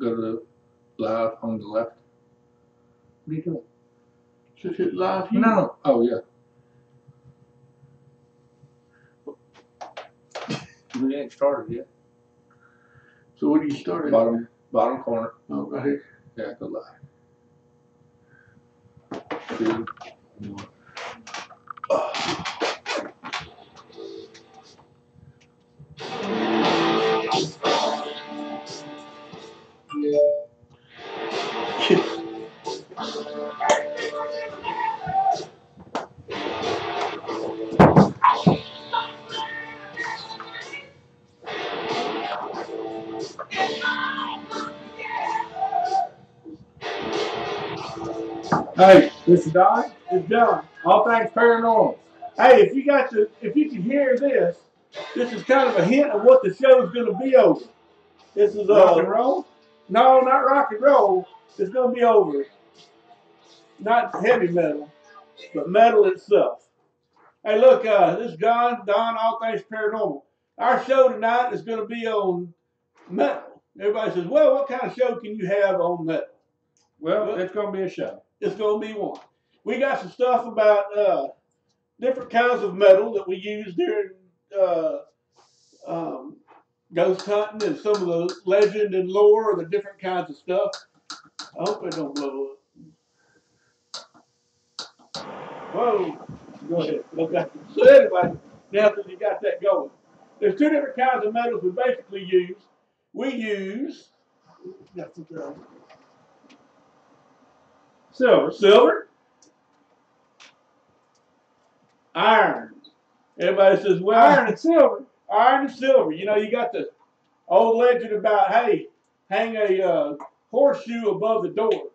go to the live on the left. What are you doing? Just hit live here. No. Oh, yeah. We ain't started yet. So what do you start at? Bottom corner. Oh, right here. Yeah, go live. 2, 1. Hey, this is Don. It's done. All things paranormal. Hey, if you can hear this, this is kind of a hint of what the show is going to be over. This is Rock and roll? No, not rock and roll. It's going to be over. Not heavy metal, but metal itself. Hey, look, this is Don, All Things Paranormal. Our show tonight is going to be on metal. Everybody says, well, what kind of show can you have on metal? Well, it's going to be a show. It's going to be one. We got some stuff about different kinds of metal that we use during ghost hunting and some of the legend and lore of the different kinds of stuff. I hope it don't blow up. Whoa. Go ahead. Okay. So anyway, now that you got that going, there's 2 different kinds of metals we basically use. We use silver, iron. Everybody says, well, Iron and silver. Iron and silver. You know, you got the old legend about, hey, hang a horseshoe above the door.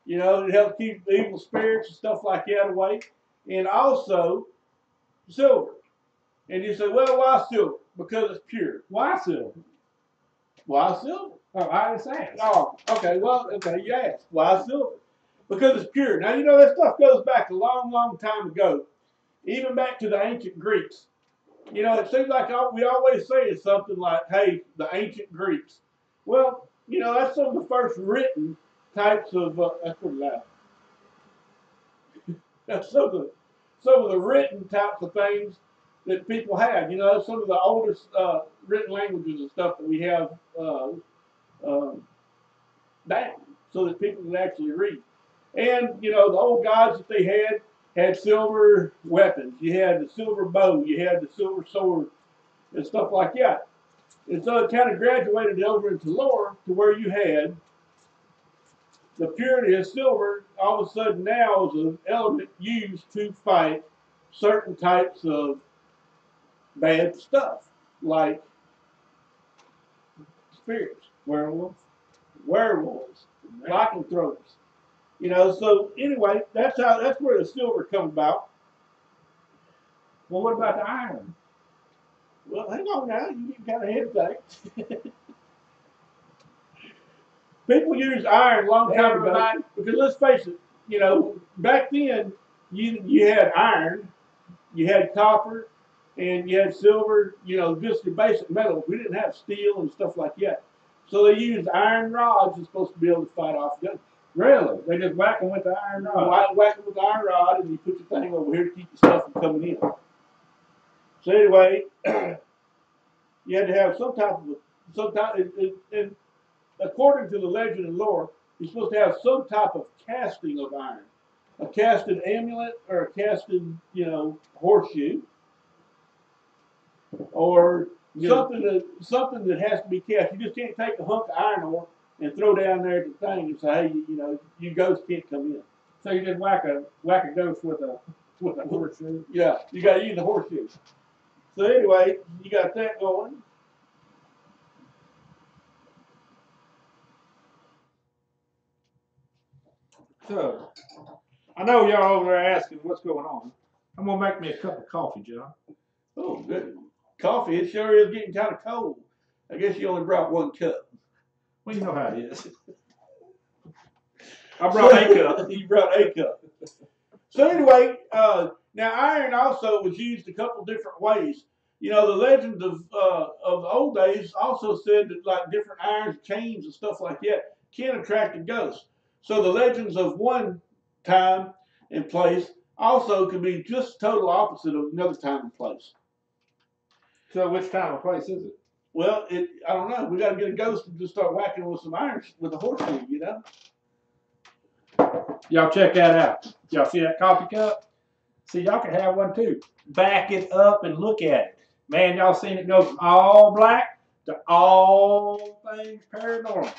You know, to help keep the evil spirits and stuff like that away. And also, silver. And you say, well, why silver? Because it's pure. Why silver? Why silver? Oh, I just asked. Oh, okay. Well, okay, you asked. Why silver? Because it's pure. Now, you know, that stuff goes back a long, long time ago. Even back to the ancient Greeks. You know, it seems like we always say something like, hey, the ancient Greeks. Well, you know, that's some of the first written types of, that's pretty loud. That's some of the written types of things that people had. You know, some of the oldest written languages and stuff that we have down so that people can actually read. And, you know, the old gods that they had silver weapons. You had the silver bow. You had the silver sword and stuff like that. And so it kind of graduated over into lore to where you had the purity of silver all of a sudden now is an element used to fight certain types of bad stuff, like spirits, werewolves, lycanthropes. You know, so anyway, that's where the silver comes about. Well, what about the iron? Well, hang on now, you can kind of hesitate. People used iron a long time ago because let's face it, you know, back then you had iron, you had copper, and you had silver. You know, just the basic metals. We didn't have steel and stuff like that, so they used iron rods that's supposed to be able to fight off guns. Really? They just whack them with the iron rod? Whack them with the iron rod, and you put your thing over here to keep the stuff from coming in. So anyway, you had to have some type and according to the legend and lore, you're supposed to have some type of casting of iron. A casted amulet or a casted, you know, horseshoe. Or something that has to be cast. You just can't take a hunk of iron ore and throw down there at the thing and say, hey, you know, you ghosts can't come in. So you just whack a ghost with a horseshoe? Yeah, you got to use a horseshoe. So anyway, you got that going. So, I know y'all over there asking what's going on. I'm going to make me a cup of coffee, John. Oh, good. Coffee, it sure is getting kind of cold. I guess you only brought 1 cup. Well, you know how it is. I brought a cup. You brought a cup. So anyway, now iron also was used a couple different ways. You know, the legends of the old days also said that like different irons, chains, and stuff like that can attract a ghost. So the legends of one time and place also could be just total opposite of another time and place. So which time and place is it? Well, I don't know. We got to get a ghost and just start whacking with some irons with a horseshoe, you know. Y'all check that out. Y'all see that coffee cup? See, y'all can have one too. Back it up and look at it. Man, y'all seen it go from all black to all things paranormal.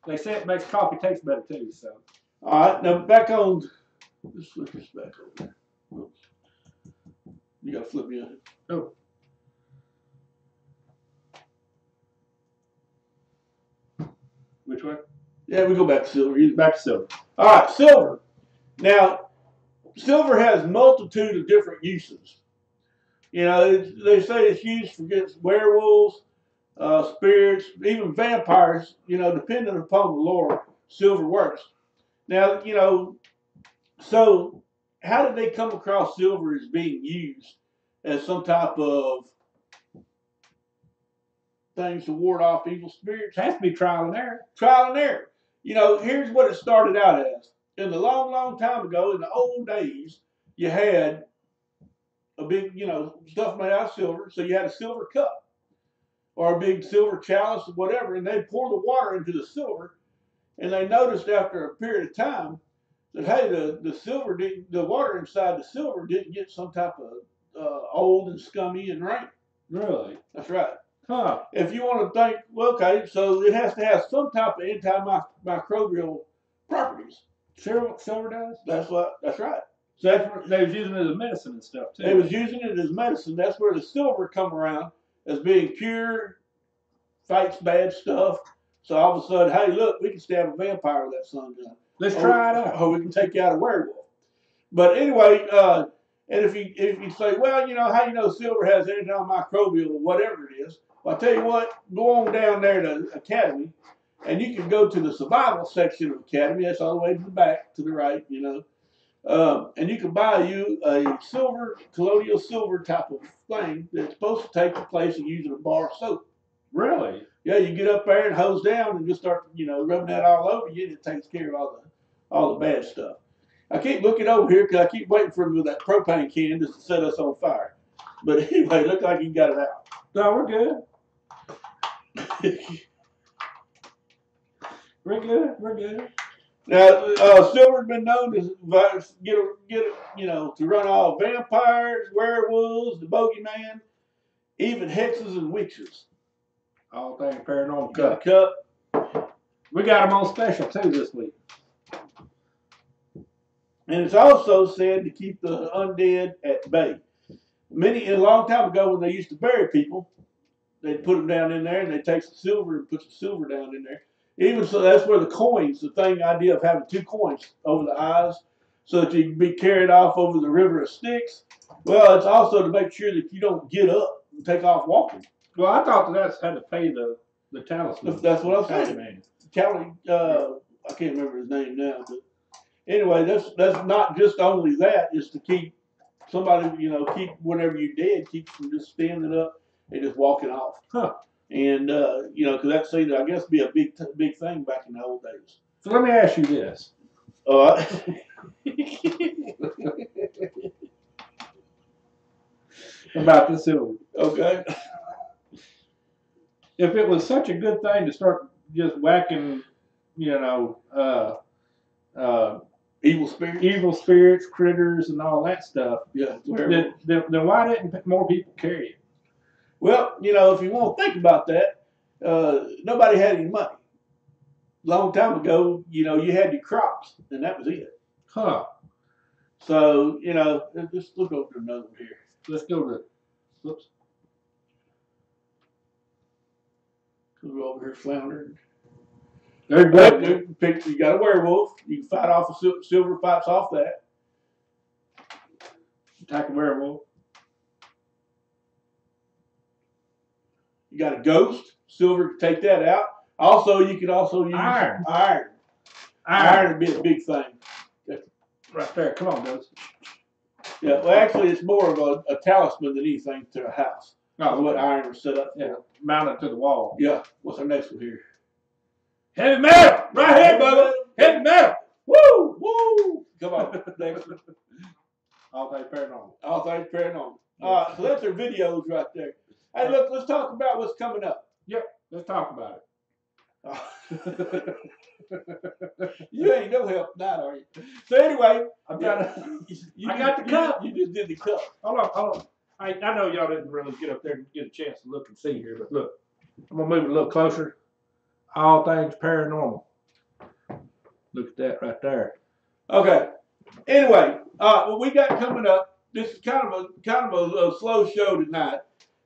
They say it makes coffee taste better too, so. All right, now back on. Let's flip this back over there. Oops. You got to flip me on. Oh. Which way? Yeah, we go back to silver. Back to silver. All right, silver. Now, silver has multitude of different uses. You know, they say it's used against werewolves, spirits, even vampires. You know, depending upon the lore, silver works. Now, you know, so how did they come across silver as being used as some type of things to ward off evil spirits? It has to be trial and error. Trial and error. You know, here's what it started out as. In the long, long time ago, in the old days, you had a big, you know, stuff made out of silver. So you had a silver cup or a big silver chalice or whatever, and they'd pour the water into the silver. And they noticed after a period of time that, hey, the water inside the silver didn't get some type of old and scummy and rank. Really? That's right. Huh. If you want to think, well, okay, so it has to have some type of antimicrobial properties. Silver does? That's right. So that's what they was using it as medicine and stuff too. They was using it as medicine. That's where the silver come around as being pure, fights bad stuff. So all of a sudden, hey, look, we can stab a vampire with that sun gun. Let's try it out. Or we can take out a werewolf. But anyway, and if you say, well, you know, how you know silver has antimicrobial or whatever it is, well, I'll tell you what, go on down there to Academy, and you can go to the survival section of Academy. That's all the way to the back, to the right, you know. And you can buy you a silver, colloidal silver type of thing that's supposed to take the place of using a bar of soap. Really? Yeah, you get up there and hose down and just start, you know, rubbing that all over you, and it takes care of all the bad stuff. I keep looking over here because I keep waiting for him with that propane can just to set us on fire. But anyway, it looked like he got it out. No, we're good. We're good. We're good. Now, silver's been known to you know, to run off vampires, werewolves, the bogeyman, even hexes and witches. All things paranormal Got cup. a cup. We got them on special too this week. And it's also said to keep the undead at bay. A long time ago when they used to bury people, they'd put them down in there and they'd take some silver and put some silver down in there. Even so, that's where the coins, the idea of having two coins over the eyes so that you can be carried off over the river of Styx. Well, it's also to make sure that you don't get up and take off walking. Well, I thought that's had to pay the talisman. That's what I'm saying. Callie, I can't remember his name now, but anyway, that's not just only that. It's to keep somebody, you know, keep whenever you're dead, keep from just standing up and just walking off. Huh. And you know, because that's seen, I guess, be a big thing back in the old days. So let me ask you this. About the silver. Okay. If it was such a good thing to start just whacking, you know, Evil spirits, critters, and all that stuff, yeah. then why didn't more people carry it? Well, you know, if you want to think about that, nobody had any money. Long time ago, you know, you had your crops, and that was it. Huh. So, you know, let's look over to another one here. Let's go to, whoops. We're over here floundering. There you go. You got a werewolf. You can fight off a silver, fights off that. Attack a werewolf. You got a ghost. Silver can take that out. Also, you can also use iron. Iron would be a big thing. Right there. Come on, ghost. Yeah, well, actually, it's more of a talisman than anything to a house. That's what iron was set up for. Yeah, mounted to the wall. Yeah. What's our next one here? Heavy metal! Right here, brother! Heavy metal! Woo! Woo! Come on. Next one. All things paranormal. All things paranormal. So that's our videos right there. Hey, look, let's talk about what's coming up. Yep, let's talk about it. You ain't no help tonight, are you? So anyway, I'm trying to. I got the cup. You just did the cup. Hold on. I know y'all didn't really get up there and get a chance to look and see here, but look, I'm gonna move it a little closer. All things paranormal. Look at that right there. Okay. Anyway, what we got coming up. This is kind of a slow show tonight,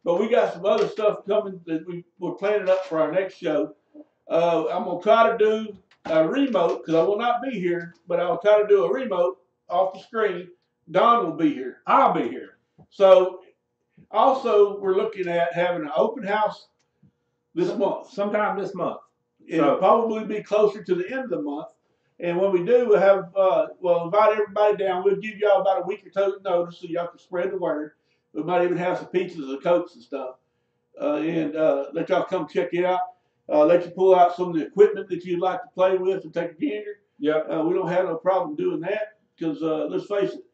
but we got some other stuff coming that we're planning up for our next show. I'm gonna try to do a remote because I will not be here, but I'll try to do a remote off the screen. Don will be here. I'll be here. So, also we're looking at having an open house this month. Sometime this month. It'll probably be closer to the end of the month. And when we do, we'll have we'll invite everybody down. We'll give y'all about a week or two notice so y'all can spread the word. We might even have some pizzas and cokes and stuff, and let y'all come check it out. Let you pull out some of the equipment that you'd like to play with and take a gander. Yeah. We don't have no problem doing that because let's face it,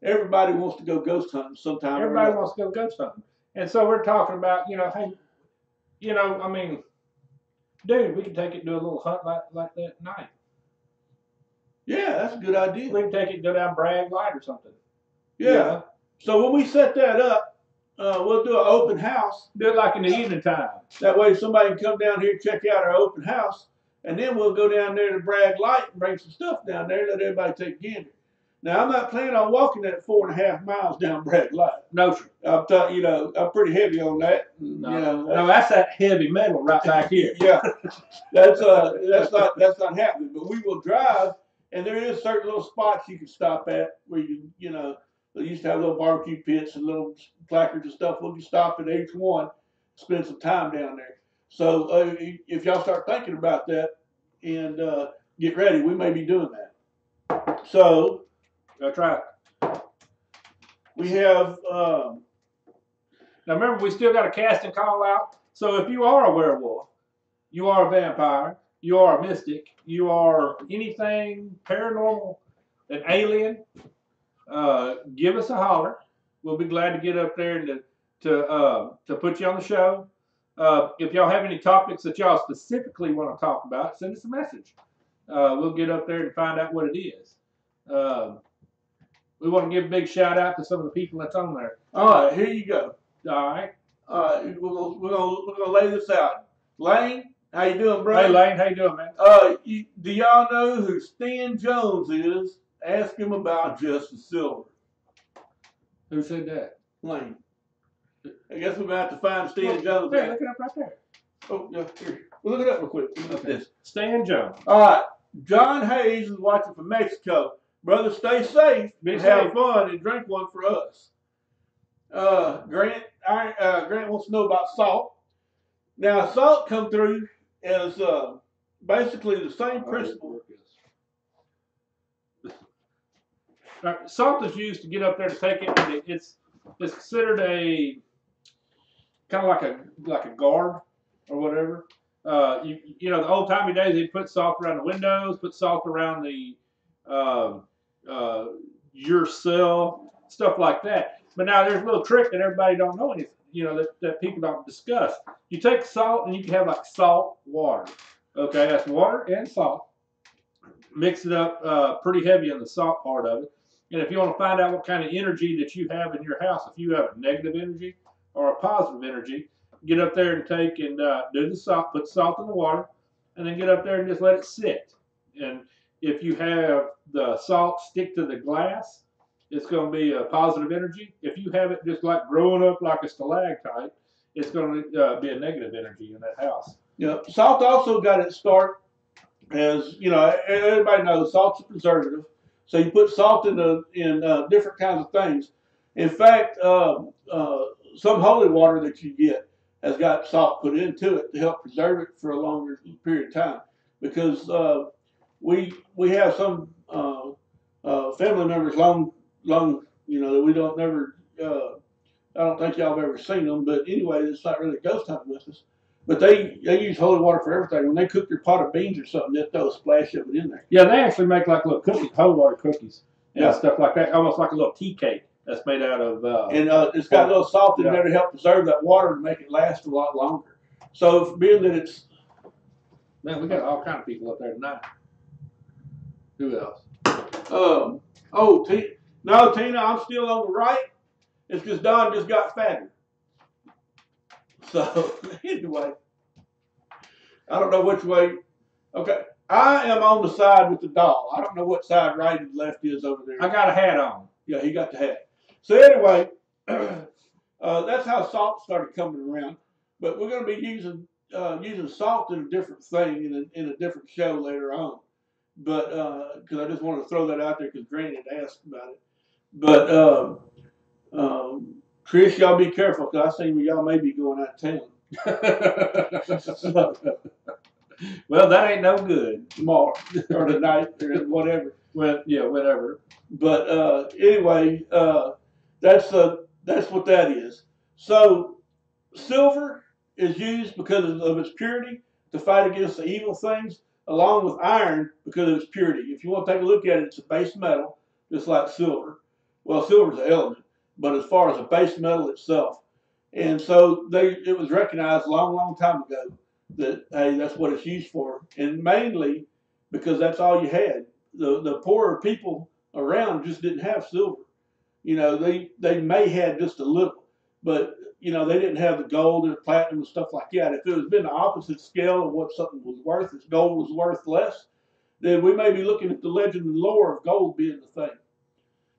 everybody wants to go ghost hunting sometime. Everybody wants to go ghost hunting, and so we're talking about, hey, I mean, dude, we can take it and do a little hunt like that night. Yeah, that's a good idea. We can take it and go down Bragg Light or something. Yeah. So when we set that up, we'll do an open house. Do it like in the evening time. That way somebody can come down here and check out our open house. And then we'll go down there to Bragg Light and bring some stuff down there and let everybody take a gander. Now, I'm not planning on walking that 4.5 miles down Bragg Light. No, sir. I'm pretty heavy on that. No, that's that heavy metal right back here. Yeah. That's not happening. But we will drive, and there is certain little spots you can stop at where they used to have little barbecue pits and little placards and stuff. We can stop at each one, spend some time down there. So if y'all start thinking about that and get ready, we may be doing that. So that's right. We have. Now remember, we still got a casting call out. So if you are a werewolf, you are a vampire, you are a mystic, you are anything paranormal, an alien, give us a holler. We'll be glad to get up there and to put you on the show. If y'all have any topics that y'all specifically want to talk about, send us a message. We'll get up there and find out what it is. We want to give a big shout out to some of the people that's on there. All right, here you go. All right. We're gonna lay this out. Lane, how you doing, bro? Hey, Lane, how you doing, man? Do y'all know who Stan Jones is? Ask him about Justice Silver. Who said that? Lane. I guess we're about to find Stan Jones. Hey, look it up right there. Oh, yeah, here. We'll look it up real quick. Look at this. Stan Jones. All right. John Hayes is watching from Mexico. Brother, stay safe. Have fun and drink one for us. Grant wants to know about salt. Now, salt come through as basically the same principle. Salt is used to get up there to take it. It's considered a kind of like a guard or whatever. The old timey days, they'd put salt around the windows, put salt around the your cell, stuff like that. But now there's a little trick that everybody don't know anything, that people don't discuss. You take salt and you can have like salt water. Okay, that's water and salt. Mix it up pretty heavy on the salt part of it. And if you want to find out what kind of energy that you have in your house, if you have a negative energy or a positive energy, get up there and take and do the salt, put salt in the water, and then get up there and just let it sit. And if you have the salt stick to the glass, it's going to be a positive energy. If you have it just like growing up like a stalactite, it's going to be a negative energy in that house. Yeah, salt also got its start as, everybody knows salt's a preservative. So you put salt in different kinds of things. In fact, some holy water that you get has got salt put into it to help preserve it for a longer period of time. Because we have some family members long You know, that we don't never. I don't think y'all have ever seen them, but anyway, it's not really ghost hunting with us. But they use holy water for everything. When they cook your pot of beans or something, they'll throw a splash of it in there. Yeah, they actually make like little cookies, holy water cookies, and Yeah. stuff like that, almost like a little tea cake that's made out of. And it's got a little salt in Yeah. there to help preserve that water to make it last a lot longer. So being that it's Man, we got all kind of people up there tonight. Who else? Tina, I'm still on the right. It's because Don just got fatter. So anyway, I don't know which way. Okay, I am on the side with the doll. I don't know what side right and left is over there. I got a hat on. Yeah, he got the hat. So anyway, that's how salt started coming around. But we're going to be using salt in a different thing in a different show later on. But because I just wanted to throw that out there because Granny had asked about it. But Chris, y'all be careful because I seen y'all may be going out of town. So, Well, that ain't no good. tomorrow or tonight or whatever. Well, yeah, whatever. But anyway, that's what that is. So silver is used because of its purity to fight against the evil things, along with iron because of its purity. If you want to take a look at it, it's a base metal, just like silver. Well, silver's an element, but as far as a base metal itself, and so it was recognized a long, long time ago that hey, that's what it's used for, and mainly because that's all you had. The poorer people around just didn't have silver. You know, they may have just a little, but you know they didn't have the gold and the platinum and stuff like that. If it was been the opposite scale of what something was worth, if gold was worth less, then we may be looking at the legend and lore of gold being the thing.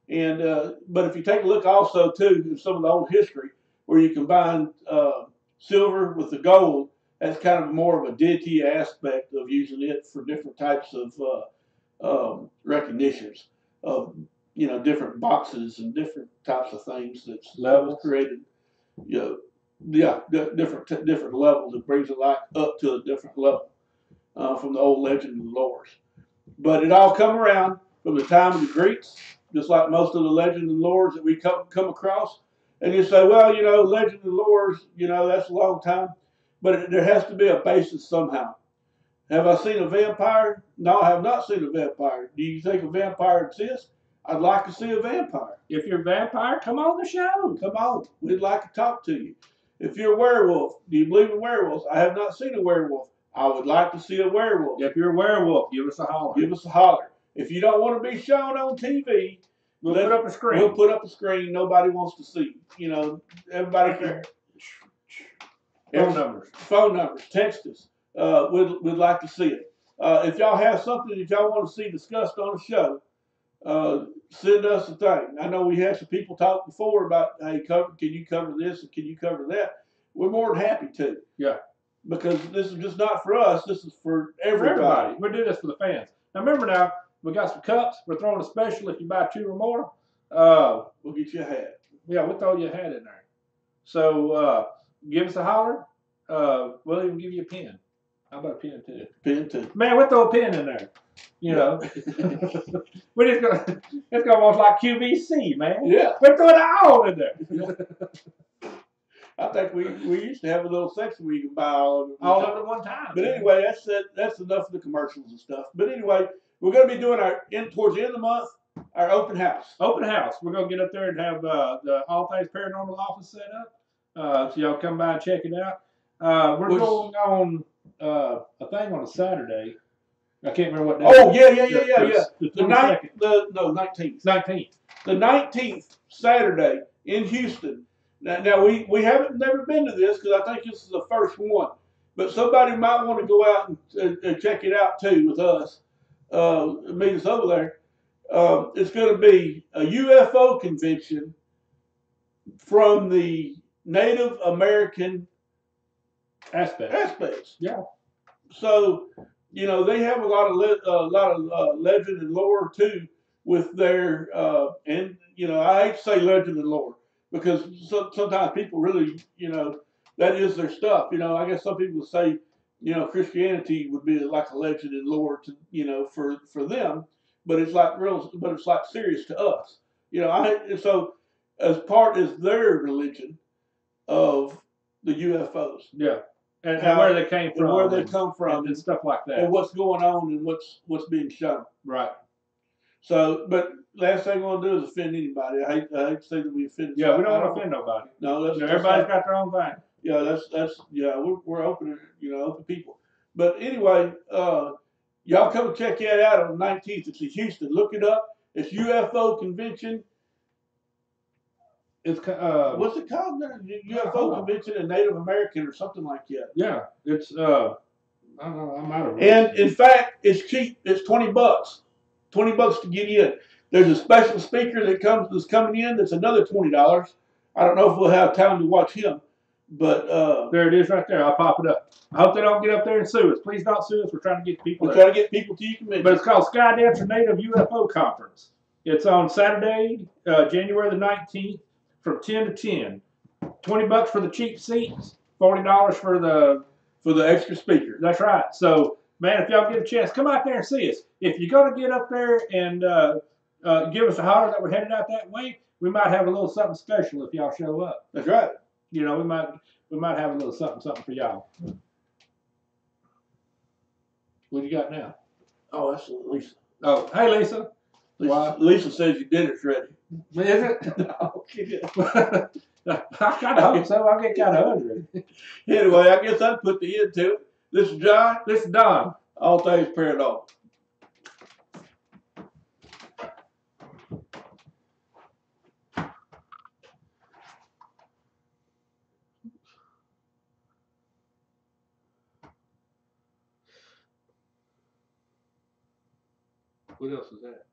And but if you take a look also too in some of the old history where you combine silver with the gold, that's kind of more of a deity aspect of using it for different types of recognitions of different boxes and different types of things that was created. Different levels. It brings it like up to a different level from the old legend and lores. But it all come around from the time of the Greeks, just like most of the legends and lores that we come across. And you say, well, legend and lores, that's a long time, but there has to be a basis somehow. Have I seen a vampire? No, I have not seen a vampire. Do you think a vampire exists? I'd like to see a vampire. If you're a vampire, come on the show. Come on. We'd like to talk to you. If you're a werewolf, do you believe in werewolves? I have not seen a werewolf. I would like to see a werewolf. If you're a werewolf, give us a holler. Give us a holler. If you don't want to be shown on TV, we'll put up a screen. We'll put up a screen. Nobody wants to see. Everybody can. Phone numbers. Text us. We'd like to see it. If y'all have something that y'all want to see discussed on the show, send us a thing. I know we had some people talk before about, hey, can you cover this and can you cover that? We're more than happy to. Yeah. Because this is just not for us. This is for everybody. We're doing this for the fans. Now remember, we got some cups. We're throwing a special if you buy 2 or more. We'll get you a hat. Yeah, we'll throw you a hat in there. So give us a holler. We'll even give you a pen. How about a pen too? Pen too. Man, we'll throw a pen in there. We're just gonna. It's almost like QVC, man. Yeah. We're throwing it all in there. I think we used to have a little section where you can buy all of it. All of it at one time. But anyway, that's enough of the commercials and stuff. But anyway, we're going to be doing towards the end of the month, our open house. Open house. We're going to get up there and have the All Things Paranormal office set up. So y'all come by and check it out. We're going on a thing on a Saturday. I can't remember what day. Oh, yeah. The 19th. 19th. The 19th, Saturday in Houston. Now we haven't never been to this because I think this is the first one. But somebody might want to go out and check it out too with us. Meet us over there. It's going to be a UFO convention from the Native American aspects. Yeah. So they have a lot of legend and lore too with their and I hate to say legend and lore because sometimes people really that is their stuff. I guess some people say Christianity would be like a legend and lore to for them, but it's like serious to us. You know, so as part is their religion of the UFOs. Yeah. And How- where they came from. And where they come from and stuff like that. and what's going on and what's being shown. Right. So, but last thing I want to do is offend anybody. I hate to say that we offend. Yeah, we don't want to offend nobody. No, that's, everybody's got their own thing. Yeah, we're open, open people. But anyway, y'all come check that out on the 19th. It's in Houston. Look it up. It's UFO convention. It's What's it called? UFO convention in Native American or something like that. Yeah, it's I don't know. I'm out of. And in fact, it's cheap. It's $20. $20 to get in. There's a special speaker that's coming in. That's another $20. I don't know if we'll have time to watch him, but there it is right there. I'll pop it up. I hope they don't get up there and sue us. Please don't sue us. We're trying to get people. We're trying to get people to your convention. But it's called Sky Dancer Native UFO Conference. It's on Saturday, January the 19th, from 10 to 10. $20 for the cheap seats. $40 for the extra speaker. That's right. So, man, if y'all get a chance, come out there and see us. If you're going to get up there and give us a holler that we're headed out that way, we might have a little something special if y'all show up. That's right. We might have a little something for y'all. What you got now? Oh, that's Lisa. Oh, hey, Lisa. Lisa says your dinner's ready. Is it? No, I kind of hope so. I get kind of hungry. Anyway, I guess I'd put the end to it. This is John. This is Don. All things paranormal. What else is that?